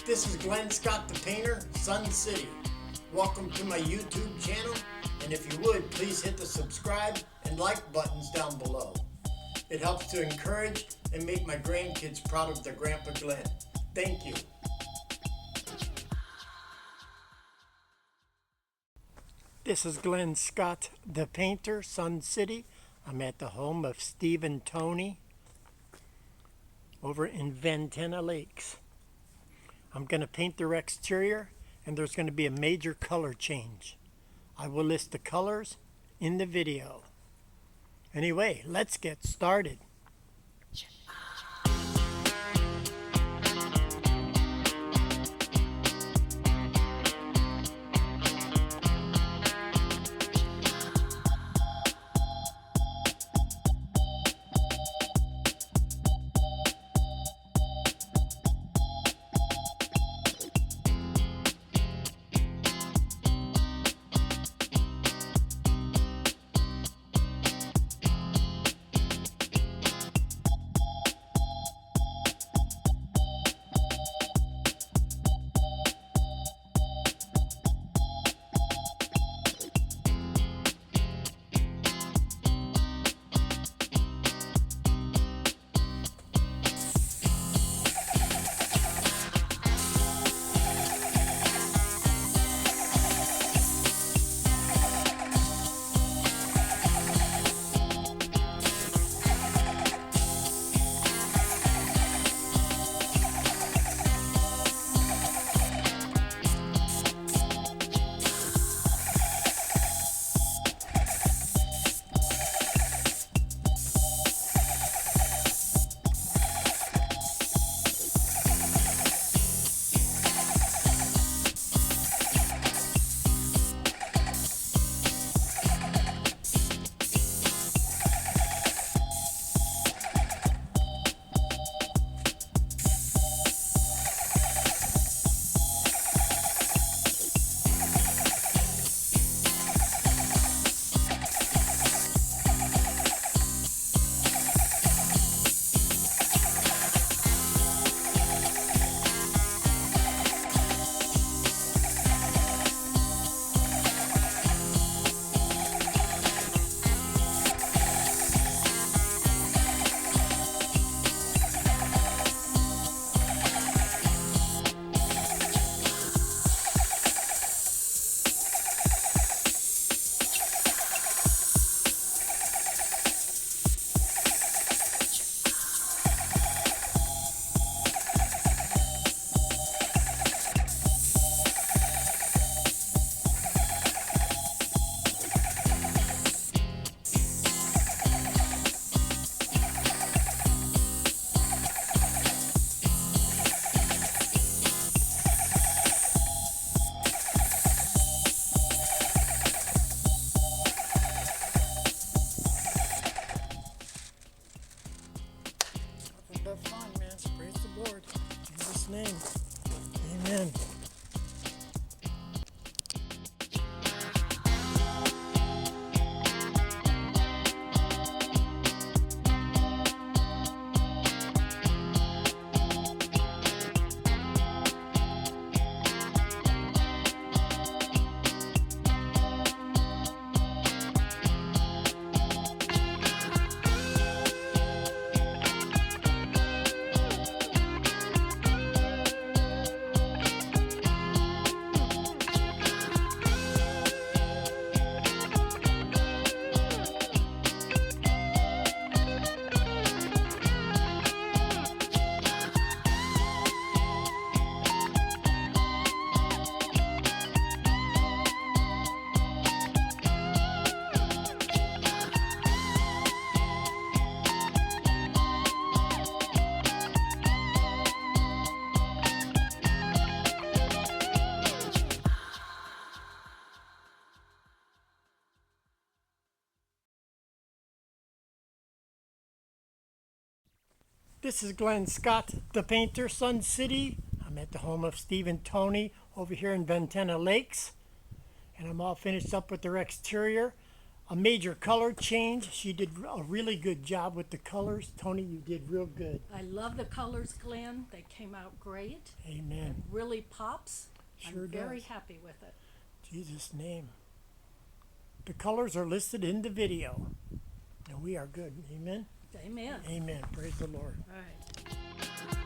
This is Glenn Scott the Painter, Sun City. Welcome to my YouTube channel, and if you would, please hit the subscribe and like buttons down below. It helps to encourage and make my grandkids proud of their Grandpa Glenn. Thank you. This is Glenn Scott the Painter, Sun City. I'm at the home of Steve and Toni over in Ventana Lakes. I'm going to paint their exterior, and there's going to be a major color change. I will list the colors in the video. Anyway, let's get started. But fun, man. Praise the Lord. In His name. Amen. This is Glenn Scott the Painter, Sun City. I'm at the home of Steve and Toni over here in Ventana Lakes, and I'm all finished up with their exterior. a major color change. She did a really good job with the colors. Toni, you did real good. I love the colors, Glenn. They came out great. Amen. It really pops. Sure I'm very does. happy with it. Jesus' name. The colors are listed in the video. And we are good. Amen. Amen. Amen. Praise the Lord. All right.